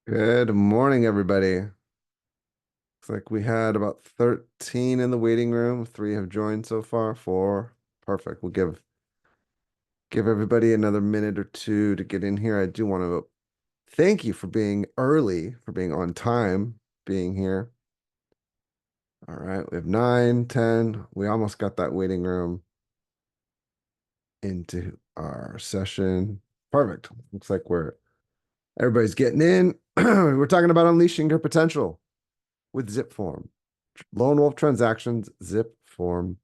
Good morning, everybody. Looks like we had about 13 in the waiting room. Three have joined so far. Four. Perfect. We'll give everybody another minute or two to get in here. I do want to thank you for being early, for being on time, being here. All right, we have 9, 10. We almost got that waiting room into our session. Perfect. Looks like everybody's getting in. We're talking about unleashing your potential with zipForm. Lone Wolf Transactions zipForm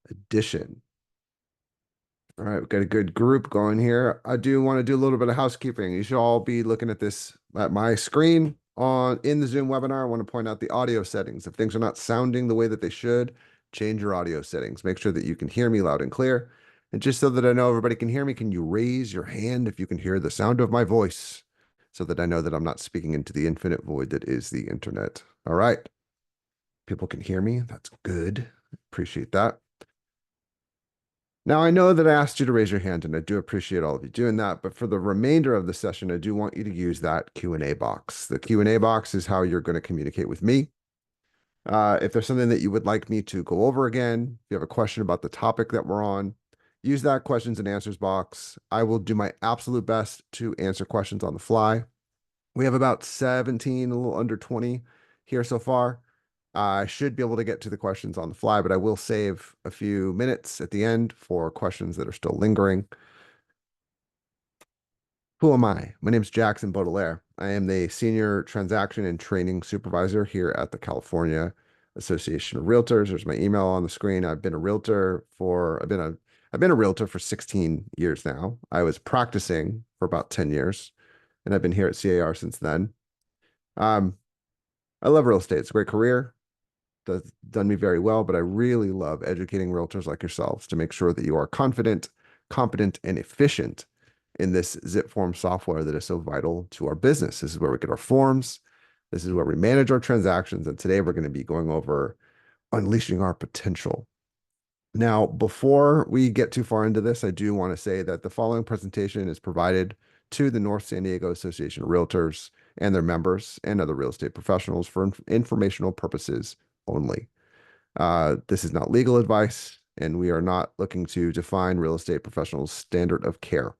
Edition. All right, we've got a good group going here. I do want to do a little bit of housekeeping. You should all be looking at this at my screen on in the Zoom webinar. I want to point out the audio settings. If things are not sounding the way that they should, change your audio settings. Make sure that you can hear me loud and clear. And just so that I know everybody can hear me, can you raise your hand if you can hear the sound of my voice so that I know that I'm not speaking into the infinite void that is the internet? All right. People can hear me. That's good. Appreciate that. Now, I know that I asked you to raise your hand, and I do appreciate all of you doing that. But for the remainder of the session, I do want you to use that Q&A box. The Q&A box is how you're going to communicate with me. If there's something that you would like me to go over again, if you have a question about the topic that we're on, use that questions and answers box. I will do my absolute best to answer questions on the fly. We have about 17, a little under 20 here so far. I should be able to get to the questions on the fly, but I will save a few minutes at the end for questions that are still lingering. Who am I? My name is Jackson Baudelaire. I am the Senior Transaction and Training Supervisor here at the California Association of Realtors. There's my email on the screen. I've been a realtor for 16 years now. I was practicing for about 10 years, and I've been here at CAR since then. I love real estate. It's a great career. Done me very well, but I really love educating realtors like yourselves to make sure that you are confident, competent, and efficient in this zipForm software that is so vital to our business. This is where we get our forms. This is where we manage our transactions. And today we're going to be going over unleashing our potential. Now, before we get too far into this, I do want to say that the following presentation is provided to the North San Diego Association of Realtors and their members and other real estate professionals for informational purposes only. This is not legal advice, and we are not looking to define real estate professionals' standard of care.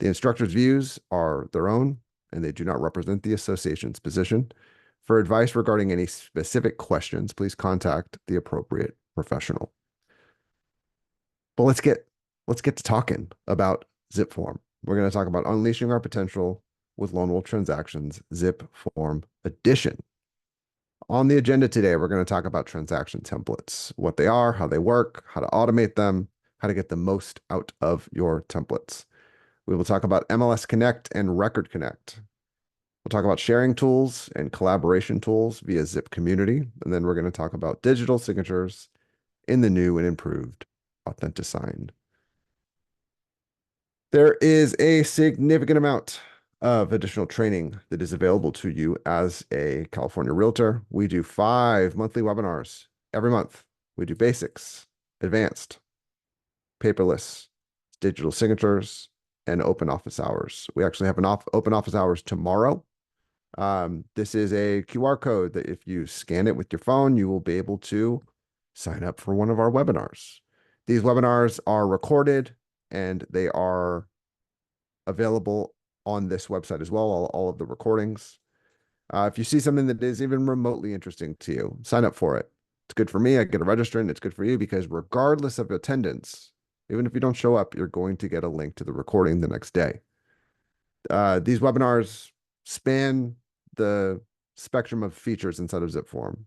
The instructor's views are their own, and they do not represent the association's position. For advice regarding any specific questions, please contact the appropriate professional. But let's get to talking about zipForm. We're going to talk about unleashing our potential with Lone Wolf Transactions zipForm Edition. On the agenda today, we're going to talk about transaction templates, what they are, how they work, how to automate them, how to get the most out of your templates. We will talk about MLS Connect and Record Connect. We'll talk about sharing tools and collaboration tools via Zip Community. And then we're going to talk about digital signatures in the new and improved AuthentiSign. There is a significant amount of additional training that is available to you as a California realtor. We do 5 monthly webinars every month. We do basics, advanced, paperless, digital signatures, and open office hours. We actually have an open office hours tomorrow. This is a QR code that if you scan it with your phone, you will be able to sign up for one of our webinars. These webinars are recorded and they are available on this website as well, all of the recordings. If you see something that is even remotely interesting to you, sign up for it. It's good for me. I get a registrant. It's good for you because regardless of attendance, even if you don't show up, you're going to get a link to the recording the next day. These webinars span the spectrum of features inside of zipForm,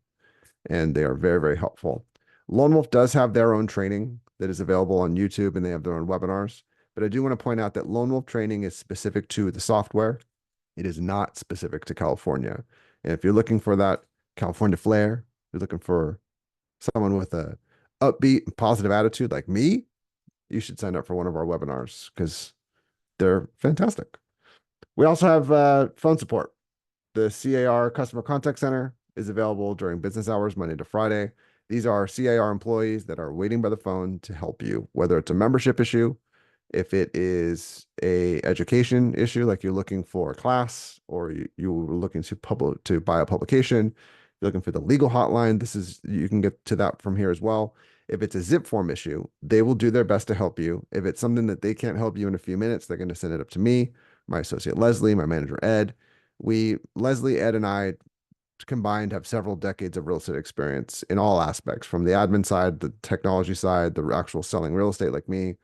and they are very, very helpful. Lone Wolf does have their own training that is available on YouTube, and they have their own webinars. But I do want to point out that Lone Wolf training is specific to the software. It is not specific to California. And if you're looking for that California flair, you're looking for someone with a upbeat and positive attitude like me, you should sign up for one of our webinars because they're fantastic. We also have phone support. The CAR Customer Contact Center is available during business hours, Monday to Friday. These are CAR employees that are waiting by the phone to help you, whether it's a membership issue, If it is a education issue, like you're looking for a class or you're looking to buy a publication, you're looking for the legal hotline, you can get to that from here as well. If it's a zipForm issue, they will do their best to help you. If it's something that they can't help you in a few minutes, they're going to send it up to me, my associate Leslie, my manager Ed. Leslie, Ed, and I combined have several decades of real estate experience in all aspects, from the admin side, the technology side, the actual selling real estate like me.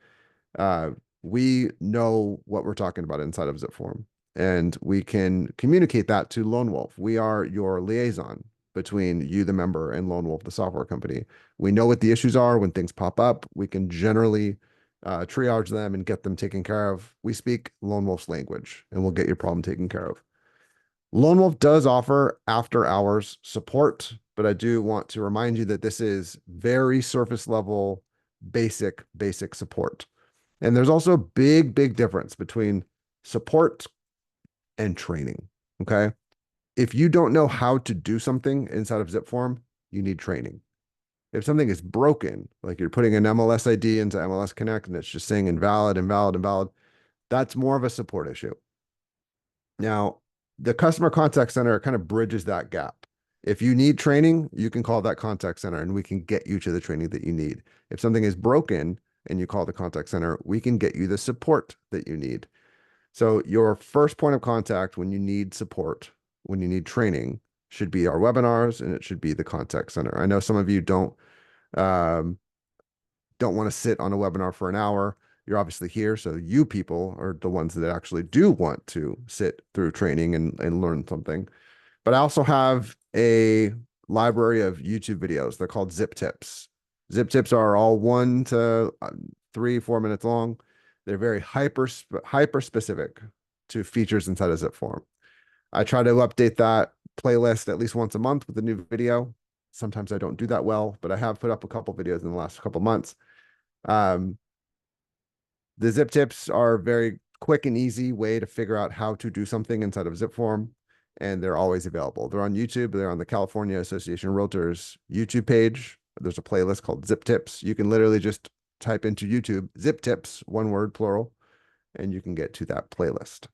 uh, we know what we're talking about inside of zipForm, and we can communicate that to Lone Wolf. We are your liaison between you, the member, and Lone Wolf, the software company. We know what the issues are when things pop up. We can generally triage them and get them taken care of. We speak Lone Wolf's language, and we'll get your problem taken care of. Lone Wolf does offer after hours support, but I do want to remind you that this is very surface level, basic support. And there's also a big difference between support and training. Okay. If you don't know how to do something inside of zipForm, you need training. If something is broken, like you're putting an MLS ID into MLS Connect and it's just saying invalid, that's more of a support issue. Now, the customer contact center kind of bridges that gap. If you need training, you can call that contact center and we can get you to the training that you need. If something is broken and you call the contact center, we can get you the support that you need. So your first point of contact when you need support, when you need training, should be our webinars, and it should be the contact center. I know some of you um, don't want to sit on a webinar for an hour. You're obviously here, so you people are the ones that actually do want to sit through training and learn something. But I also have a library of YouTube videos. They're called Zip Tips. Zip Tips are all 1 to 3-4 minutes long. They're very hyper specific to features inside of zipForm. I try to update that playlist at least once a month with a new video. Sometimes I don't do that well, but I have put up a couple videos in the last couple months. The Zip Tips are a very quick and easy way to figure out how to do something inside of zipForm, and they're always available. They're on YouTube. They're on the California Association of Realtors YouTube page. There's a playlist called Zip Tips. You can literally just type into YouTube Zip Tips, one word, plural, and you can get to that playlist.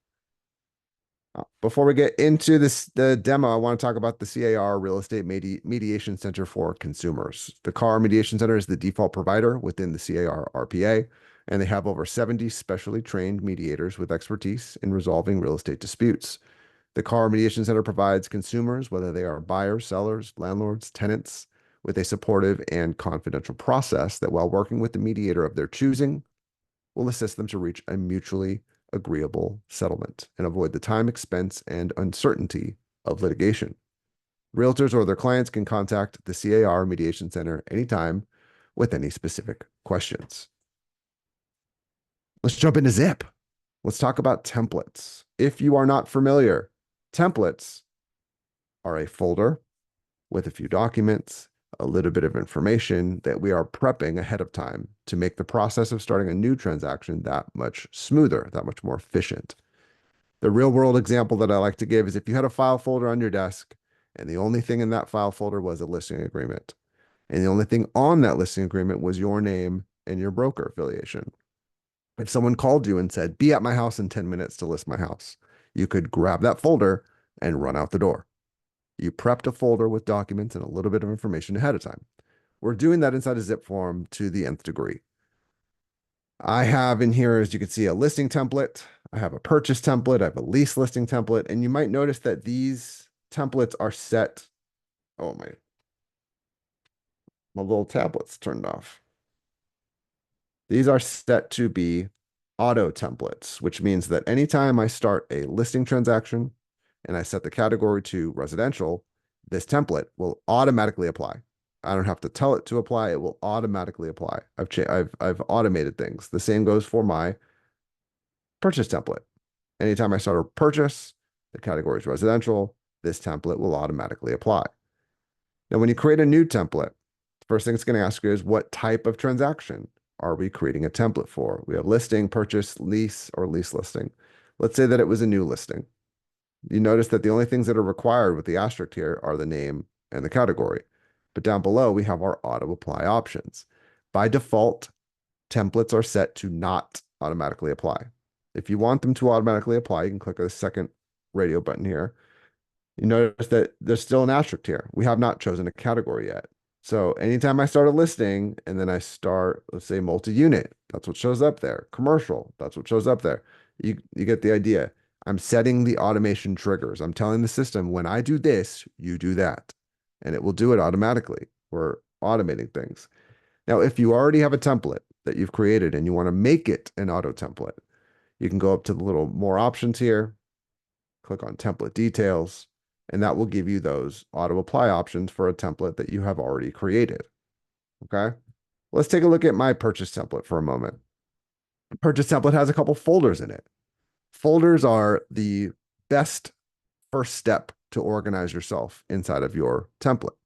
Before we get into the demo, I want to talk about the CAR Real Estate Mediation Center for Consumers. The CAR Mediation Center is the default provider within the CAR RPA, and they have over 70 specially trained mediators with expertise in resolving real estate disputes. The CAR Mediation Center provides consumers, whether they are buyers, sellers, landlords, tenants, with a supportive and confidential process that, while working with the mediator of their choosing, will assist them to reach a mutually agreeable settlement and avoid the time, expense, and uncertainty of litigation. Realtors or their clients can contact the CAR Mediation Center anytime with any specific questions. Let's jump into Zip. Let's talk about templates. If you are not familiar, templates are a folder with a few documents, a little bit of information that we are prepping ahead of time to make the process of starting a new transaction that much smoother, that much more efficient. The real world example that I like to give is if you had a file folder on your desk and the only thing in that file folder was a listing agreement, and the only thing on that listing agreement was your name and your broker affiliation. If someone called you and said, "Be at my house in 10 minutes to list my house," you could grab that folder and run out the door. You prepped a folder with documents and a little bit of information ahead of time. We're doing that inside of zipForm to the nth degree. I have in here, as you can see, a listing template. I have a purchase template. I have a lease listing template. And you might notice that these templates are set. Oh, my little tablet's turned off. These are set to be auto templates, which means that anytime I start a listing transaction and I set the category to residential, this template will automatically apply. I don't have to tell it to apply. It will automatically apply. I've automated things. The same goes for my purchase template. Anytime I start a purchase, the category is residential, this template will automatically apply. Now, when you create a new template, the first thing it's going to ask you is, what type of transaction are we creating a template for? We have listing, purchase, lease, or lease listing. Let's say that it was a new listing. You notice that the only things that are required with the asterisk here are the name and the category. But down below, we have our auto apply options. By default, templates are set to not automatically apply. If you want them to automatically apply, you can click the second radio button here. You notice that there's still an asterisk here. We have not chosen a category yet. So anytime I start a listing and then I start, let's say multi-unit, that's what shows up there. Commercial, that's what shows up there. You get the idea. I'm setting the automation triggers. I'm telling the system, when I do this, you do that. And it will do it automatically. We're automating things. Now, if you already have a template that you've created and you want to make it an auto template, you can go up to the little more options here, click on template details, and that will give you those auto apply options for a template that you have already created. Okay. Let's take a look at my purchase template for a moment. Purchase template has a couple folders in it. Folders are the best first step to organize yourself inside of your template,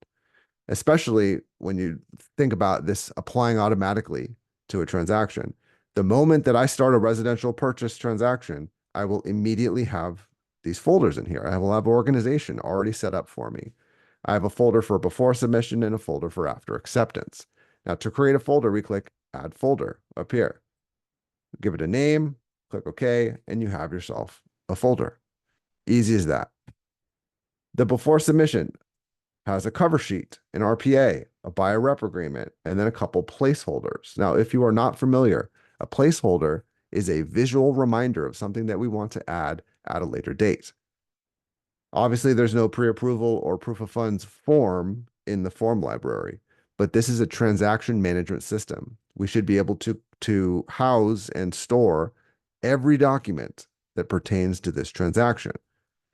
especially when you think about this applying automatically to a transaction. The moment that I start a residential purchase transaction, I will immediately have these folders in here. I will have organization already set up for me. I have a folder for before submission and a folder for after acceptance. Now, to create a folder, we click Add Folder up here. Give it a name, click OK, and you have yourself a folder. Easy as that. The before submission has a cover sheet, an RPA, a buyer rep agreement, and then a couple placeholders. Now, if you are not familiar, a placeholder is a visual reminder of something that we want to add at a later date. Obviously, there's no pre-approval or proof of funds form in the form library, but this is a transaction management system. We should be able to house and store every document that pertains to this transaction.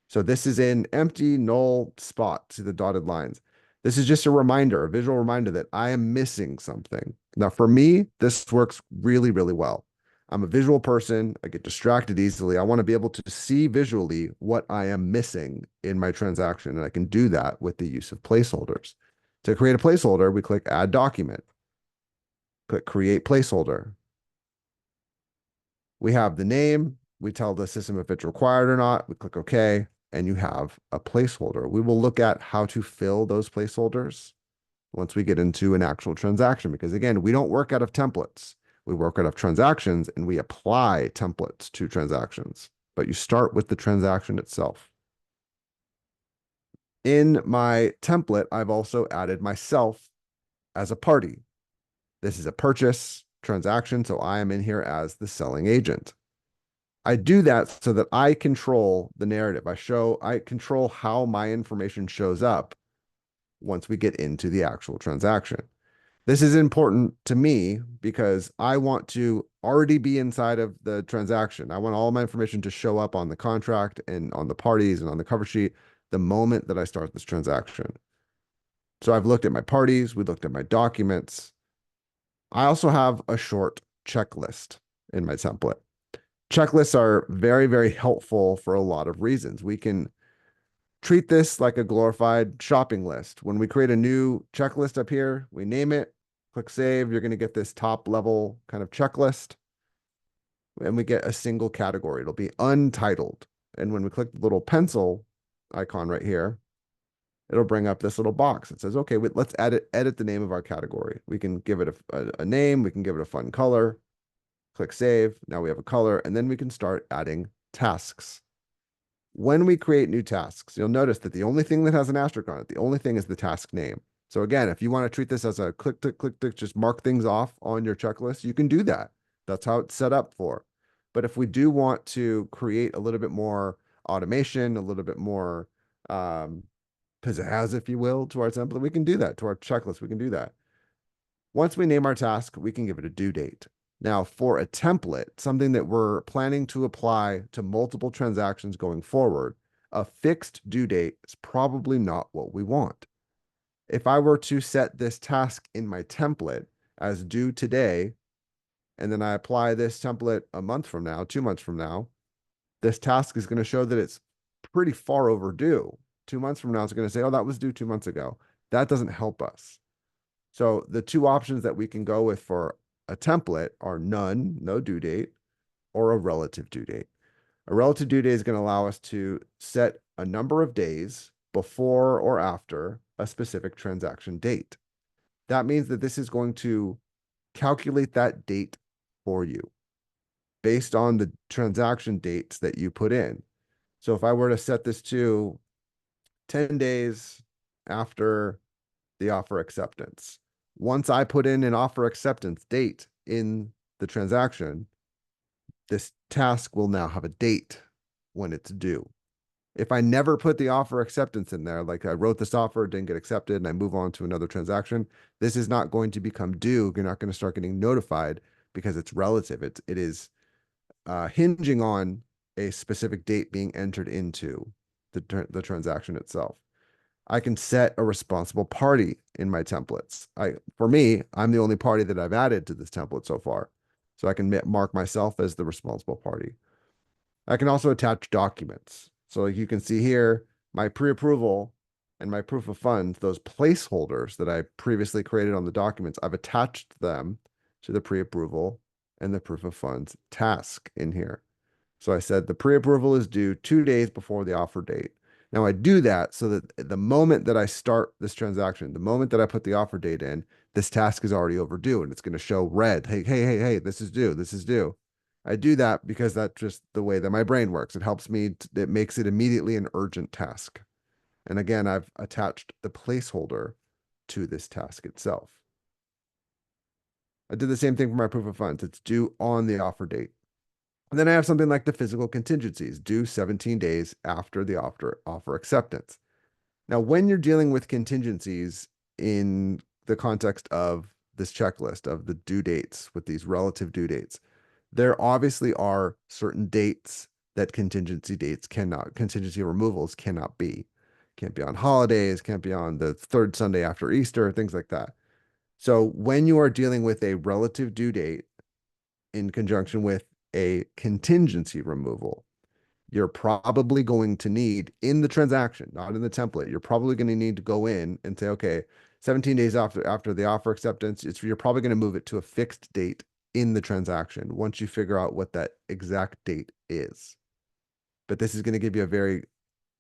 So this is an empty, null spot to the dotted lines. This is just a reminder, a visual reminder that I am missing something. Now, for me, this works really, really well. I'm a visual person. I get distracted easily. I want to be able to see visually what I am missing in my transaction, and I can do that with the use of placeholders. To create a placeholder, we click Add Document. Click Create Placeholder. We have the name. We tell the system if it's required or not. We click OK, and you have a placeholder. We will look at how to fill those placeholders once we get into an actual transaction, because again, we don't work out of templates. We work out of transactions and we apply templates to transactions, but you start with the transaction itself. In my template, I've also added myself as a party. This is a purchase transaction, so I am in here as the selling agent. I do that so that I control the narrative. I control how my information shows up once we get into the actual transaction. This is important to me because I want to already be inside of the transaction. I want all my information to show up on the contract and on the parties and on the cover sheet the moment that I start this transaction. So I've looked at my parties, we looked at my documents. I also have a short checklist in my template. Checklists are very, very helpful for a lot of reasons. We can treat this like a glorified shopping list. When we create a new checklist up here, we name it, click save, you're going to get this top level kind of checklist. And we get a single category. It'll be untitled. And when we click the little pencil icon right here, it'll bring up this little box. It says, okay, let's edit the name of our category. We can give it a name. We can give it a fun color. Click save. Now we have a color, and then we can start adding tasks. When we create new tasks, you'll notice that the only thing that has an asterisk on it, the only thing is the task name. So again, if you want to treat this as a click, just mark things off on your checklist, you can do that. That's how it's set up for. But if we do want to create a little bit more automation, a little bit more pizzazz, if you will, to our template, we can do that. To our checklist, we can do that. Once we name our task, we can give it a due date. Now, for a template, something that we're planning to apply to multiple transactions going forward, a fixed due date is probably not what we want. If I were to set this task in my template as due today, and then I apply this template a month from now, 2 months from now, this task is going to show that it's pretty far overdue. 2 months from now, it's going to say, oh, that was due 2 months ago. That doesn't help us. So the two options that we can go with for a template are none, no due date, or a relative due date. A relative due date is going to allow us to set a number of days before or after a specific transaction date. That means that this is going to calculate that date for you. based on the transaction dates that you put in. So if I were to set this to 10 days after the offer acceptance, once I put in an offer acceptance date in the transaction, this task will now have a date when it's due. If I never put the offer acceptance in there, like I wrote this offer, didn't get accepted, and I move on to another transaction, this is not going to become due. You're not going to start getting notified because it's relative. It is hinging on a specific date being entered into the transaction itself. I can set a responsible party in my templates. For me, I'm the only party that I've added to this template so far. So I can mark myself as the responsible party. I can also attach documents. So like you can see here, my pre-approval and my proof of funds, those placeholders that I previously created on the documents, I've attached them to the pre-approval and the proof of funds task in here. So I said the pre-approval is due 2 days before the offer date. Now I do that so that the moment that I start this transaction, the moment that I put the offer date in, this task is already overdue and it's going to show red. Hey, this is due. This is due. I do that because that's just the way that my brain works. It helps me, it makes it immediately an urgent task. And again, I've attached the placeholder to this task itself. I did the same thing for my proof of funds. It's due on the offer date. And then I have something like the physical contingencies due 17 days after the offer acceptance. Now, when you're dealing with contingencies in the context of this checklist of the due dates with these relative due dates, there obviously are certain dates that contingency removals cannot be. Can't be on holidays, can't be on the third Sunday after Easter, things like that. So when you are dealing with a relative due date in conjunction with a contingency removal, you're probably going to need in the transaction, not in the template, you're probably going to need to go in and say, okay, 17 days after the offer acceptance, you're probably going to move it to a fixed date in the transaction once you figure out what that exact date is. But this is going to give you a very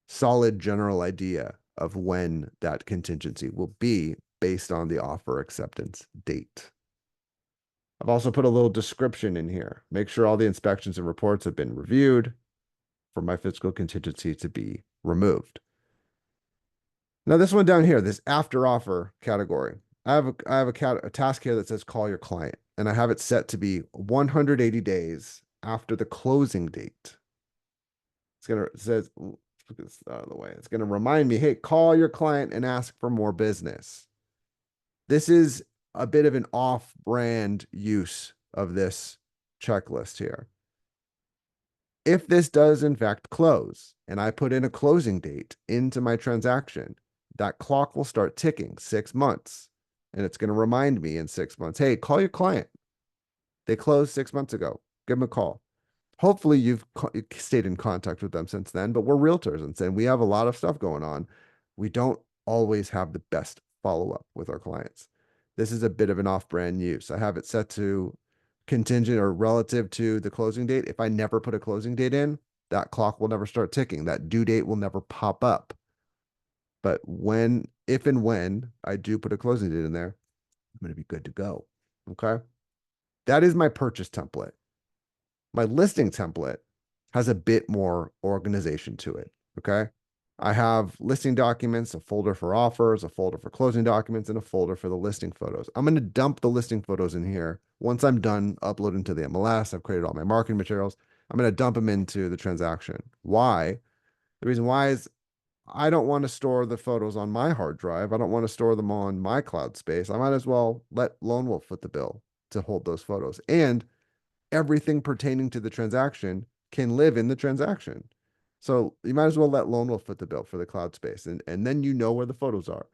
solid general idea of when that contingency will be based on the offer acceptance date. I've also put a little description in here. Make sure all the inspections and reports have been reviewed for my fiscal contingency to be removed. Now this one down here, this after offer category, I have a task here that says call your client, and I have it set to be 180 days after the closing date. It says, let's put this out of the way. It's gonna remind me, hey, call your client and ask for more business. This is a bit of an off-brand use of this checklist here. If this does in fact close and I put in a closing date into my transaction, that clock will start ticking 6 months. And it's going to remind me in 6 months, hey, call your client. They closed 6 months ago. Give them a call. Hopefully you've stayed in contact with them since then, but we're realtors and we have a lot of stuff going on. We don't always have the best follow-up with our clients. This is a bit of an off-brand use. I have it set to contingent or relative to the closing date. If I never put a closing date in, that clock will never start ticking. That due date will never pop up. But if and when I do put a closing date in there, I'm going to be good to go. Okay. That is my purchase template. My listing template has a bit more organization to it. Okay. I have listing documents, a folder for offers, a folder for closing documents, and a folder for the listing photos. I'm going to dump the listing photos in here. Once I'm done uploading to the MLS, I've created all my marketing materials. I'm going to dump them into the transaction. Why? The reason why is I don't want to store the photos on my hard drive. I don't want to store them on my cloud space. I might as well let Lone Wolf foot the bill to hold those photos. And everything pertaining to the transaction can live in the transaction. So you might as well let Lone Wolf foot the bill for the cloud space. And then you know where the photos are.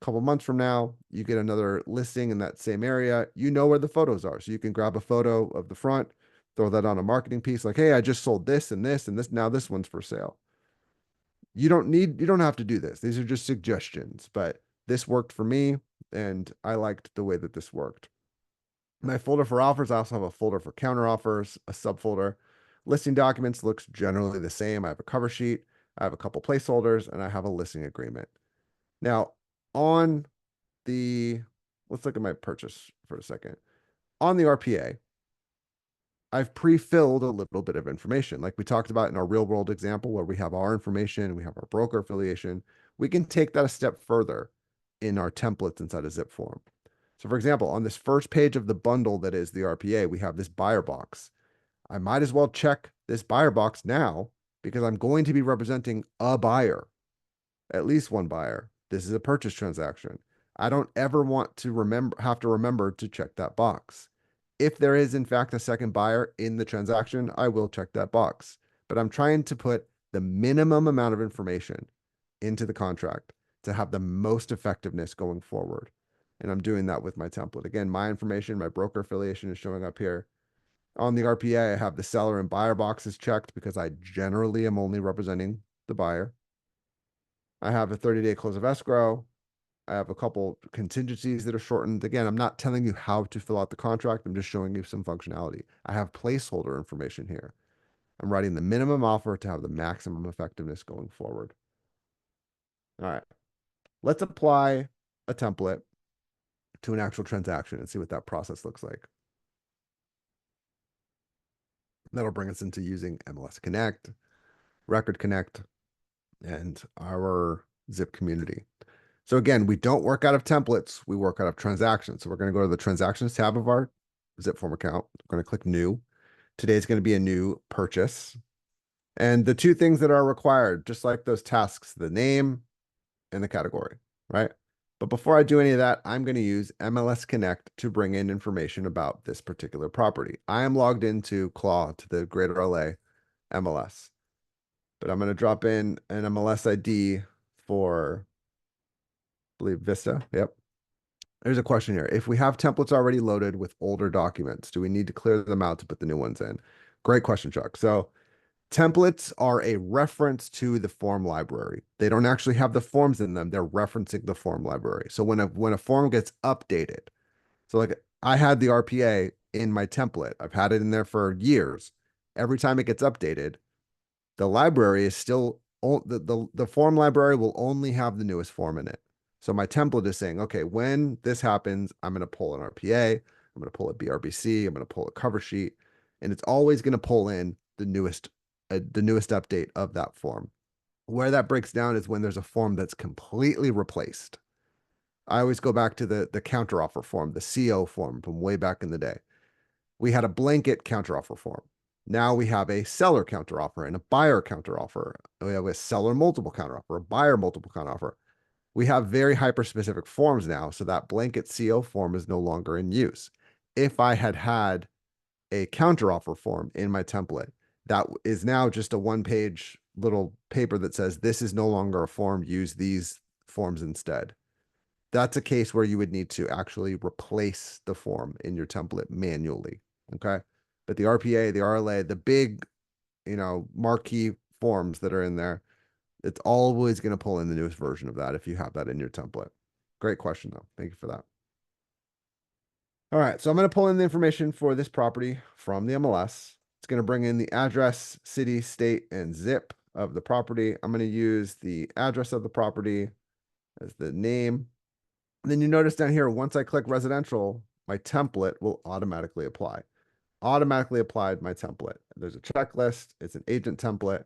A couple months from now, you get another listing in that same area. You know where the photos are. So you can grab a photo of the front, throw that on a marketing piece like, hey, I just sold this and this and this. Now this one's for sale. You don't have to do this. These are just suggestions, but this worked for me and I liked the way that this worked. My folder for offers, I also have a folder for counter offers, a subfolder. Listing documents looks generally the same. I have a cover sheet, I have a couple placeholders, and I have a listing agreement. Now, on the, let's look at my purchase for a second. On the RPA, I've pre-filled a little bit of information. Like we talked about in our real world example where we have our information, we have our broker affiliation. We can take that a step further in our templates inside of zipForm. So for example, on this first page of the bundle that is the RPA, we have this buyer box. I might as well check this buyer box now because I'm going to be representing a buyer, at least one buyer. This is a purchase transaction. I don't ever want to have to remember to check that box. If there is in fact a second buyer in the transaction, I will check that box. But I'm trying to put the minimum amount of information into the contract to have the most effectiveness going forward. And I'm doing that with my template. Again, my information, my broker affiliation is showing up here. On the RPA, I have the seller and buyer boxes checked because I generally am only representing the buyer. I have a 30-day close of escrow. I have a couple contingencies that are shortened. Again, I'm not telling you how to fill out the contract. I'm just showing you some functionality. I have placeholder information here. I'm writing the minimum offer to have the maximum effectiveness going forward. All right, let's apply a template to an actual transaction and see what that process looks like. That'll bring us into using MLS Connect, Record Connect, and our Zip community. So again, we don't work out of templates, we work out of transactions. So we're going to go to the transactions tab of our zipForm account. We're going to click new. Today is going to be a new purchase. And the two things that are required, just like those tasks, the name and the category, right? But before I do any of that, I'm going to use MLS Connect to bring in information about this particular property. I am logged into Claw to the Greater LA MLS, but I'm going to drop in an MLS ID for, I believe, Vista. Yep. There's a question here. If we have templates already loaded with older documents, do we need to clear them out to put the new ones in? Great question, Chuck. So templates are a reference to the form library. They don't actually have the forms in them. They're referencing the form library. So when a form gets updated, so like I had the RPA in my template. I've had it in there for years. Every time it gets updated, the library is still, the form library will only have the newest form in it. So my template is saying, okay, when this happens, I'm going to pull an RPA, I'm going to pull a BRBC, I'm going to pull a cover sheet, and it's always going to pull in the newest update of that form. Where that breaks down is when there's a form that's completely replaced. I always go back to the counteroffer form, the CO form from way back in the day. We had a blanket counteroffer form. Now we have a seller counteroffer and a buyer counteroffer. We have a seller multiple counteroffer, a buyer multiple counteroffer. We have very hyper-specific forms now, so that blanket CO form is no longer in use. If I had had a counteroffer form in my template, that is now just a one-page little paper that says, this is no longer a form, use these forms instead. That's a case where you would need to actually replace the form in your template manually, okay? But the RPA, the RLA, the big, marquee forms that are in there, it's always going to pull in the newest version of that if you have that in your template. Great question, though. Thank you for that. All right, so I'm going to pull in the information for this property from the MLS. It's going to bring in the address, city, state, and zip of the property. I'm going to use the address of the property as the name. And then you notice down here, once I click residential, my template will automatically apply. Automatically applied my template. There's a checklist. It's an agent template.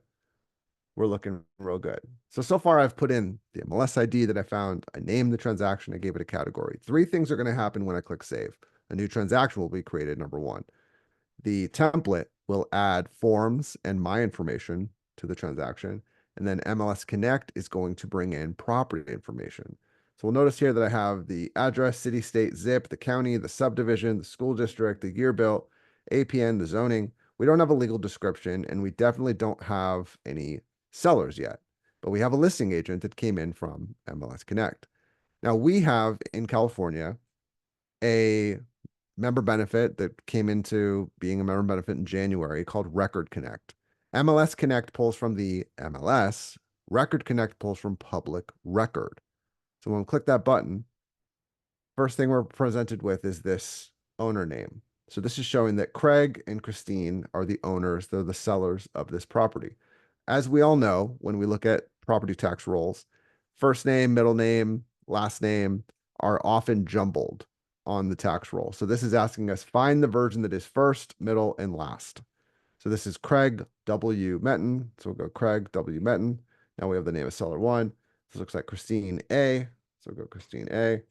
We're looking real good. So far I've put in the MLS ID that I found. I named the transaction. I gave it a category. Three things are going to happen when I click save. A new transaction will be created, number one. The template will add forms and my information to the transaction. And then MLS Connect is going to bring in property information. So we'll notice here that I have the address, city, state, zip, the county, the subdivision, the school district, the year built, APN, the zoning. We don't have a legal description, and we definitely don't have any sellers yet, but we have a listing agent that came in from MLS Connect. Now we have in California a member benefit that came into being a member benefit in January called Record Connect. MLS Connect pulls from the MLS, Record Connect pulls from public record. So when we click that button, first thing we're presented with is this owner name. So this is showing that Craig and Christine are the owners, they're the sellers of this property. As we all know, when we look at property tax rolls, first name, middle name, last name are often jumbled. on the tax roll. So this is asking us find the version that is first, middle, and last. So this is Craig W. Metton. So we'll go Craig W. Metton. Now we have the name of seller one. This looks like Christine A. So we'll go Christine A.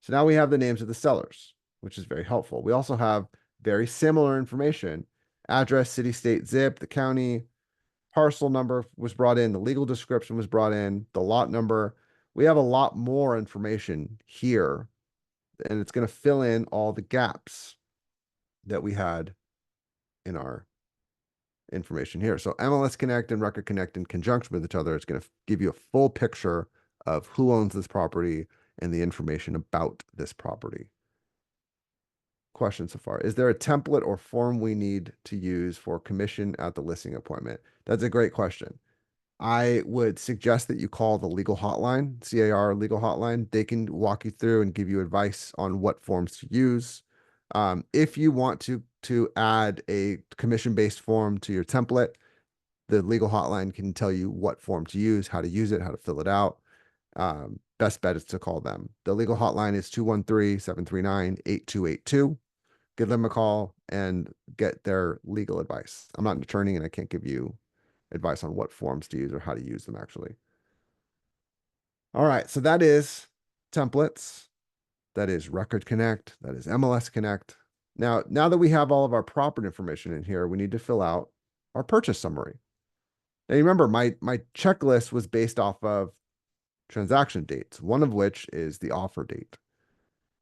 So now we have the names of the sellers, which is very helpful. We also have very similar information: address, city, state, zip, the county, parcel number was brought in, the legal description was brought in, the lot number. We have a lot more information here, and it's going to fill in all the gaps that we had in our information here. So MLS Connect and Record Connect in conjunction with each other, it's going to give you a full picture of who owns this property and the information about this property. Question so far: is there a template or form we need to use for commission at the listing appointment? That's a great question. I would suggest that you call the legal hotline, CAR legal hotline. They can walk you through and give you advice on what forms to use. If you want to add a commission-based form to your template, the legal hotline can tell you what form to use, how to use it, how to fill it out. Best bet is to call them. The legal hotline is 213-739-8282. Give them a call and get their legal advice. I'm not an attorney and I can't give you advice on what forms to use or how to use them actually. All right, so that is templates. That is Record Connect. That is MLS Connect. Now that we have all of our property information in here, we need to fill out our purchase summary. Now, you remember my checklist was based off of transaction dates, one of which is the offer date.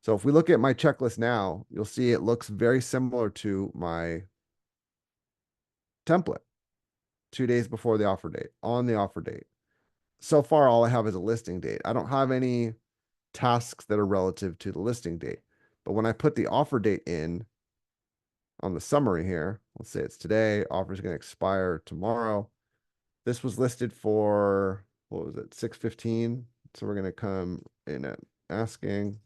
So if we look at my checklist now, you'll see it looks very similar to my template. 2 days before the offer date, on the offer date. So far, all I have is a listing date. I don't have any tasks that are relative to the listing date. But when I put the offer date in on the summary here, let's say it's today, offer is going to expire tomorrow. This was listed for, what was it, 615. So we're going to come in at asking,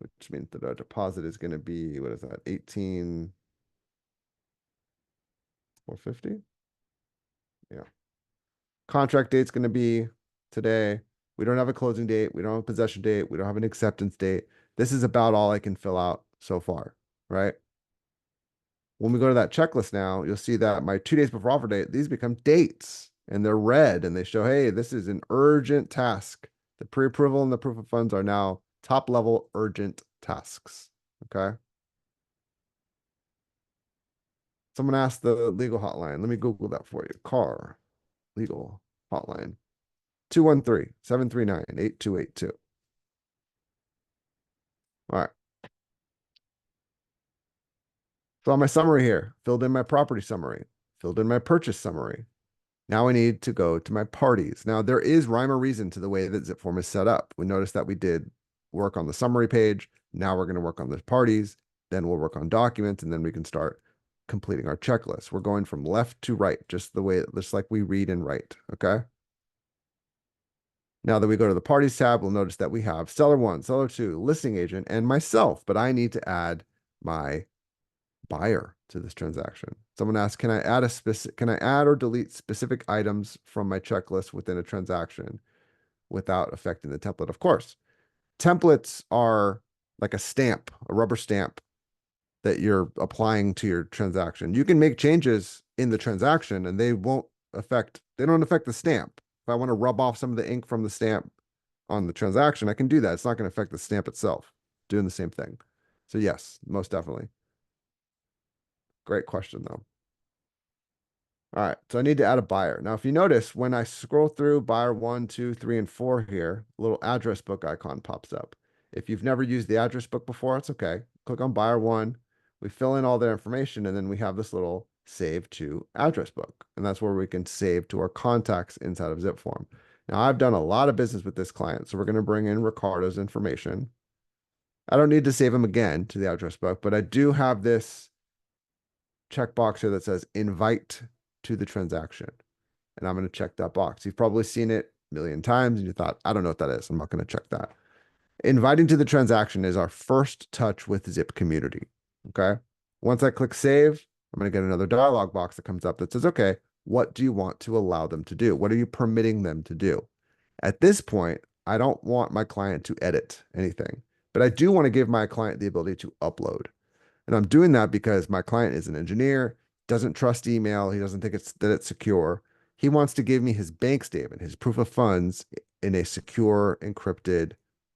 which means that our deposit is going to be, what is that, 18,450? Yeah. Contract date's going to be today. We don't have a closing date. We don't have a possession date. We don't have an acceptance date. This is about all I can fill out so far, right? When we go to that checklist now, you'll see that my 2 days before offer date, these become dates and they're red and they show, hey, this is an urgent task. The pre-approval and the proof of funds are now top level urgent tasks, okay? Someone asked the legal hotline. Let me Google that for you. CAR legal hotline. 213-739-8282. All right. So on my summary here, filled in my property summary, filled in my purchase summary. Now I need to go to my parties. Now there is rhyme or reason to the way that zipForm is set up. We noticed that we did work on the summary page. Now we're going to work on the parties. Then we'll work on documents, and then we can start completing our checklist. We're going from left to right, just like we read and write, okay? Now that we go to the parties tab, we'll notice that we have seller one, seller two, listing agent, and myself, but I need to add my buyer to this transaction. Someone asked, can I add or delete specific items from my checklist within a transaction without affecting the template? Of course. Templates are like a stamp, a rubber stamp that you're applying to your transaction. You can make changes in the transaction and they don't affect the stamp. If I want to rub off some of the ink from the stamp on the transaction, I can do that. It's not going to affect the stamp itself, doing the same thing. So yes, most definitely. Great question though. All right, so I need to add a buyer. Now, if you notice, when I scroll through buyer 1, 2, 3, and 4 here, a little address book icon pops up. If you've never used the address book before, it's okay. Click on buyer 1, we fill in all their information, and then we have this little save to address book. And that's where we can save to our contacts inside of zipForm. Now, I've done a lot of business with this client, so we're going to bring in Ricardo's information. I don't need to save him again to the address book, but I do have this checkbox here that says invite to the transaction. And I'm going to check that box. You've probably seen it a million times and you thought, I don't know what that is. I'm not going to check that. Inviting to the transaction is our first touch with Zip Community. Okay. Once I click save, I'm going to get another dialog box that comes up that says, okay, what do you want to allow them to do? What are you permitting them to do? At this point, I don't want my client to edit anything. But I do want to give my client the ability to upload. And I'm doing that because my client is an engineer, doesn't trust email, he doesn't think it's secure. He wants to give me his bank statement, his proof of funds in a secure, encrypted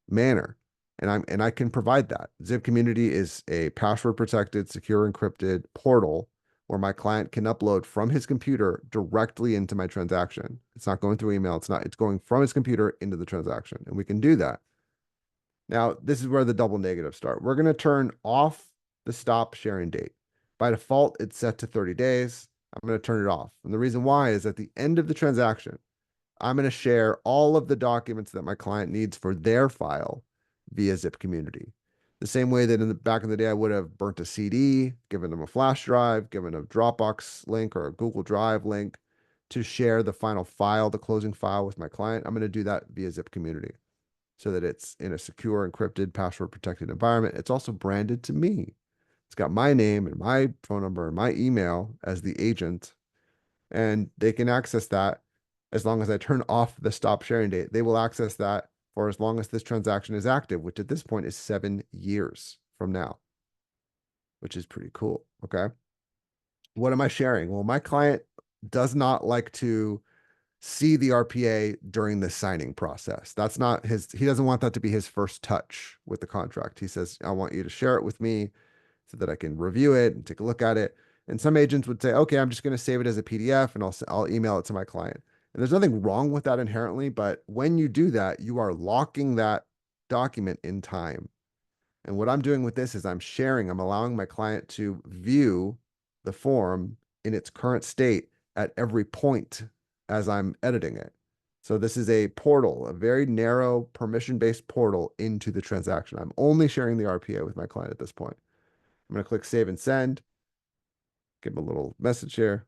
manner. And I can provide that. Zip Community is a password protected, secure, encrypted portal where my client can upload from his computer directly into my transaction. It's not going through email. It's going from his computer into the transaction. And we can do that. Now, this is where the double negatives start. We're going to turn off the stop sharing date. By default, it's set to 30 days. I'm going to turn it off. And the reason why is at the end of the transaction, I'm going to share all of the documents that my client needs for their file via Zip Community. The same way that back in the day, I would have burnt a CD, given them a flash drive, given a Dropbox link or a Google Drive link to share the final file, the closing file with my client. I'm going to do that via Zip Community so that it's in a secure, encrypted, password protected environment. It's also branded to me. It's got my name and my phone number and my email as the agent, and they can access that as long as I turn off the stop sharing date. They will access that for as long as this transaction is active, which at this point is 7 years from now, which is pretty cool. Okay. What am I sharing? Well, my client does not like to see the RPA during the signing process. That's not he doesn't want that to be his first touch with the contract. He says, I want you to share it with me so that I can review it and take a look at it. And some agents would say, okay, I'm just going to save it as a PDF and I'll email it to my client. And there's nothing wrong with that inherently, but when you do that, you are locking that document in time. And what I'm doing with this is I'm allowing my client to view the form in its current state at every point as I'm editing it. So this is a portal, a very narrow permission-based portal into the transaction. I'm only sharing the RPA with my client at this point. I'm going to click save and send. Give them a little message here.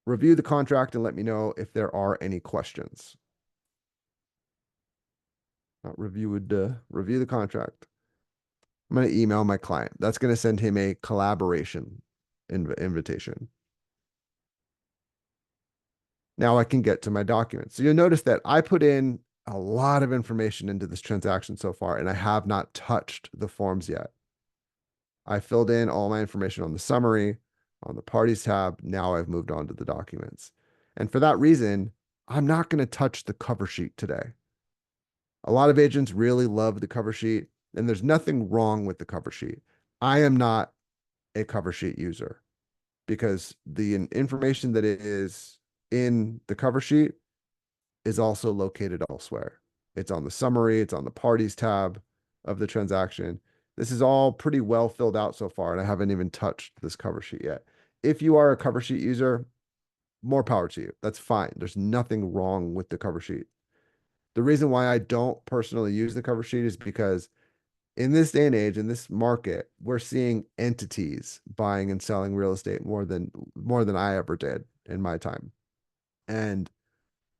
Review the contract and let me know if there are any questions. Not review the contract. I'm going to email my client. That's going to send him a collaboration invitation. Now I can get to my documents. So you'll notice that I put in a lot of information into this transaction so far, and I have not touched the forms yet. I filled in all my information on the summary, on the parties tab. Now I've moved on to the documents. And for that reason, I'm not going to touch the cover sheet today. A lot of agents really love the cover sheet, and there's nothing wrong with the cover sheet. I am not a cover sheet user because the information that is in the cover sheet is also located elsewhere. It's on the summary, it's on the parties tab of the transaction. This is all pretty well filled out so far, and I haven't even touched this cover sheet yet. If you are a cover sheet user, more power to you. That's fine. There's nothing wrong with the cover sheet. The reason why I don't personally use the cover sheet is because in this day and age, in this market, we're seeing entities buying and selling real estate more than I ever did in my time. And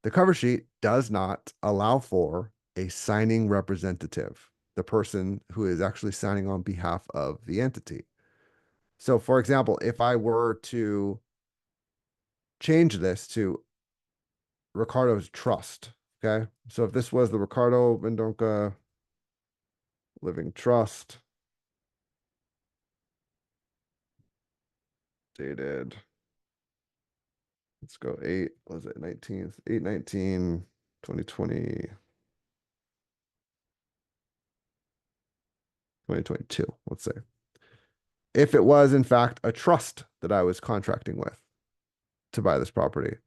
the cover sheet does not allow for a signing representative, the person who is actually signing on behalf of the entity. So, for example, if I were to change this to Ricardo's trust, okay? So if this was the Ricardo Mendonca Living Trust, dated, let's go 8, was it 19th, 8/19, 2020, 2022, let's say. If it was, in fact, a trust that I was contracting with to buy this property,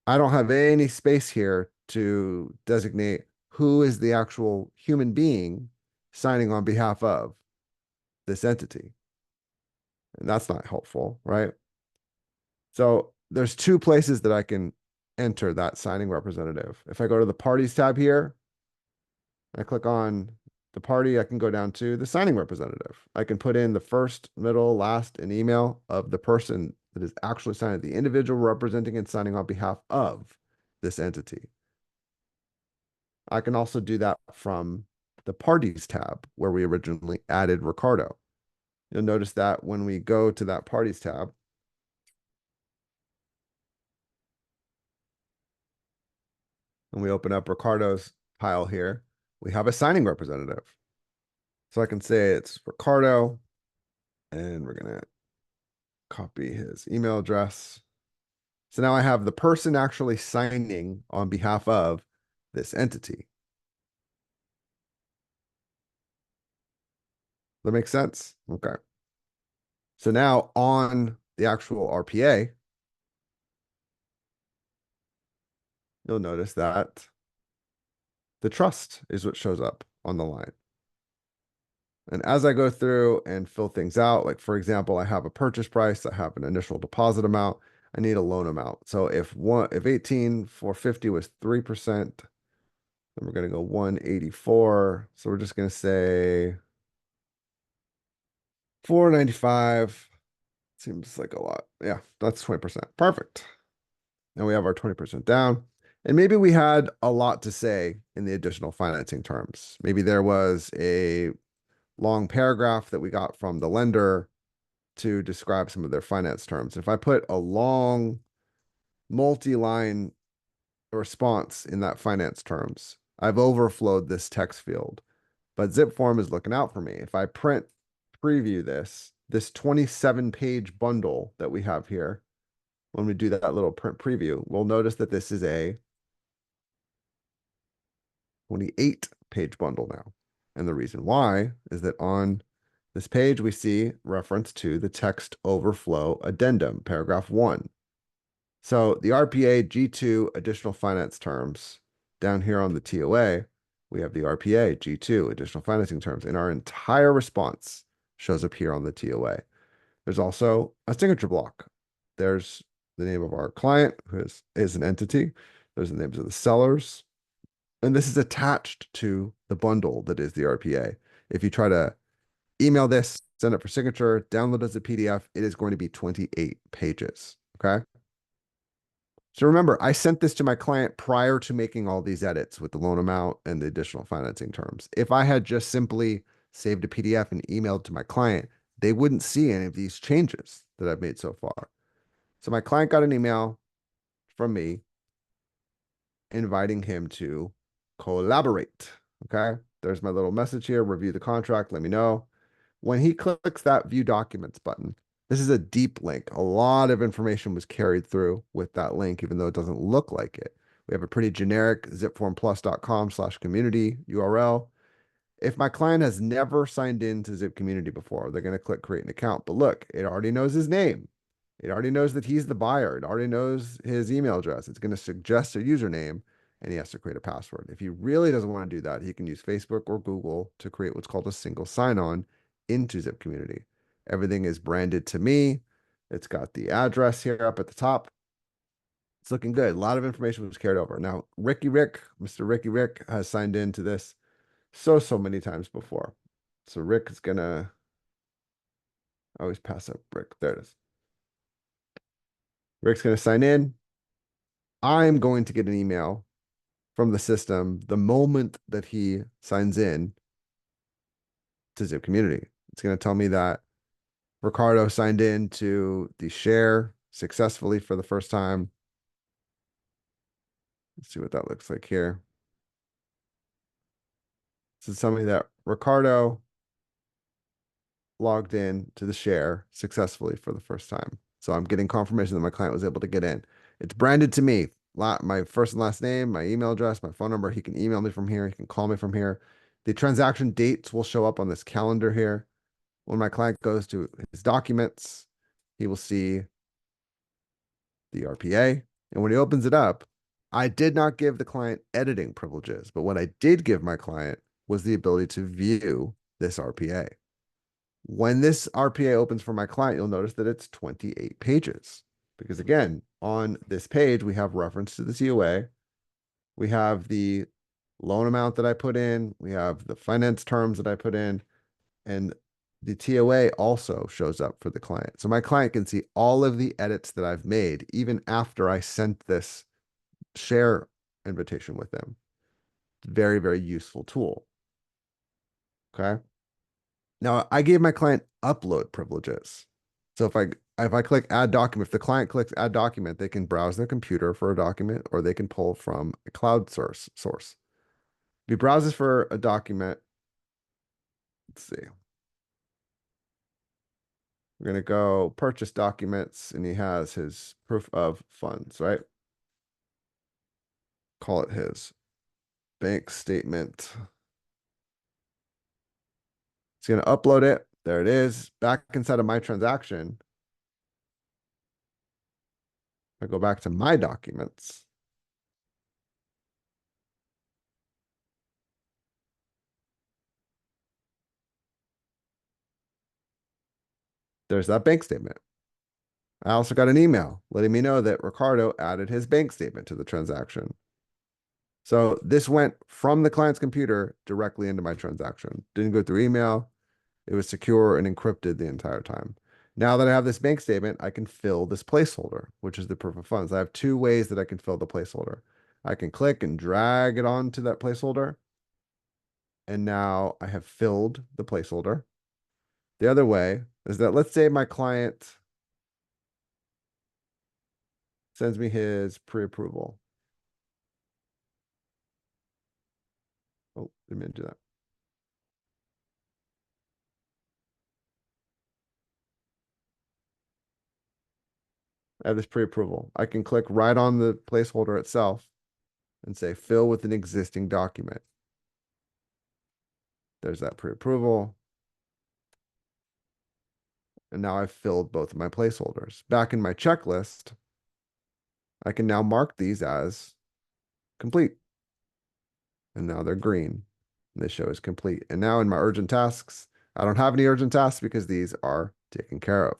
I don't have any space here to designate who is the actual human being signing on behalf of this entity. And that's not helpful, right? So there's two places that I can enter that signing representative. If I go to the parties tab here, I click on the party, I can go down to the signing representative. I can put in the first, middle, last, and email of the person that is actually signing, the individual representing and signing on behalf of this entity. I can also do that from the parties tab where we originally added Ricardo. You'll notice that when we go to that parties tab, and we open up Ricardo's tile here, we have a signing representative. So I can say it's Ricardo, and we're going to copy his email address. So now I have the person actually signing on behalf of this entity. That makes sense? Okay. So now on the actual RPA, you'll notice that the trust is what shows up on the line. And as I go through and fill things out, like for example, I have a purchase price, I have an initial deposit amount, I need a loan amount. So if 18,450 was 3%, then we're going to go 184. So we're just going to say 495. Seems like a lot. Yeah, that's 20%. Perfect. And we have our 20% down. And maybe we had a lot to say in the additional financing terms. Maybe there was a long paragraph that we got from the lender to describe some of their finance terms. If I put a long multi-line response in that finance terms, I've overflowed this text field, but zipForm is looking out for me. If I preview this 27-page bundle that we have here, when we do that little print preview, we'll notice that this is a 28-page bundle now. And the reason why is that on this page, we see reference to the text overflow addendum, paragraph 1. So the RPA G2 additional finance terms down here on the TOA, we have the RPA G2 additional financing terms, and our entire response shows up here on the TOA. There's also a signature block. There's the name of our client, who is an entity. There's the names of the sellers. And this is attached to the bundle that is the RPA. If you try to email this, send it for signature, download as a PDF, it is going to be 28 pages, okay? So remember, I sent this to my client prior to making all these edits with the loan amount and the additional financing terms. If I had just simply saved a PDF and emailed to my client, they wouldn't see any of these changes that I've made so far. So my client got an email from me inviting him to collaborate, okay? There's my little message here, review the contract, let me know. When he clicks that view documents button, this is a deep link. A lot of information was carried through with that link, even though it doesn't look like it. We have a pretty generic zipformplus.com/community URL. If my client has never signed into Zip Community before, they're going to click create an account. But look, it already knows his name. It already knows that he's the buyer. It already knows his email address. It's going to suggest a username, and he has to create a password. If he really doesn't want to do that, he can use Facebook or Google to create what's called a single sign-on into Zip Community. Everything is branded to me. It's got the address here up at the top. It's looking good. A lot of information was carried over. Now, Mr. Ricky Rick has signed into this so many times before. So Rick is gonna always pass up Rick. There it is. Rick's gonna sign in. I'm going to get an email from the system the moment that he signs in to Zip Community. It's going to tell me that Ricardo signed in to the share successfully for the first time. Let's see what that looks like here. This is something that Ricardo logged in to the share successfully for the first time. So I'm getting confirmation that my client was able to get in. It's branded to me. My first and last name, my email address, my phone number. He can email me from here. He can call me from here. The transaction dates will show up on this calendar here. When my client goes to his documents, he will see the RPA. And when he opens it up, I did not give the client editing privileges, but what I did give my client was the ability to view this RPA. When this RPA opens for my client, you'll notice that it's 28 pages. Because again, on this page, we have reference to the TOA. We have the loan amount that I put in. We have the finance terms that I put in. And the TOA also shows up for the client. So my client can see all of the edits that I've made, even after I sent this share invitation with them. Very, very useful tool. Okay. Now I gave my client upload privileges. So if I click add document, if the client clicks add document, they can browse their computer for a document, or they can pull from a cloud source. If he browses for a document, let's see. We're going to go purchase documents, and he has his proof of funds, right? Call it his bank statement. It's going to upload it. There it is. Back inside of my transaction, I go back to my documents. There's that bank statement. I also got an email letting me know that Ricardo added his bank statement to the transaction. So this went from the client's computer directly into my transaction. Didn't go through email. It was secure and encrypted the entire time. Now that I have this bank statement, I can fill this placeholder, which is the proof of funds. I have two ways that I can fill the placeholder. I can click and drag it onto that placeholder. And now I have filled the placeholder. The other way is that, let's say my client sends me his pre-approval. Oh, didn't mean to do that. I have this pre-approval. I can click right on the placeholder itself and say fill with an existing document. There's that pre-approval. And now I've filled both of my placeholders. Back in my checklist, I can now mark these as complete. And now they're green. And this show is complete. And now in my urgent tasks, I don't have any urgent tasks because these are taken care of.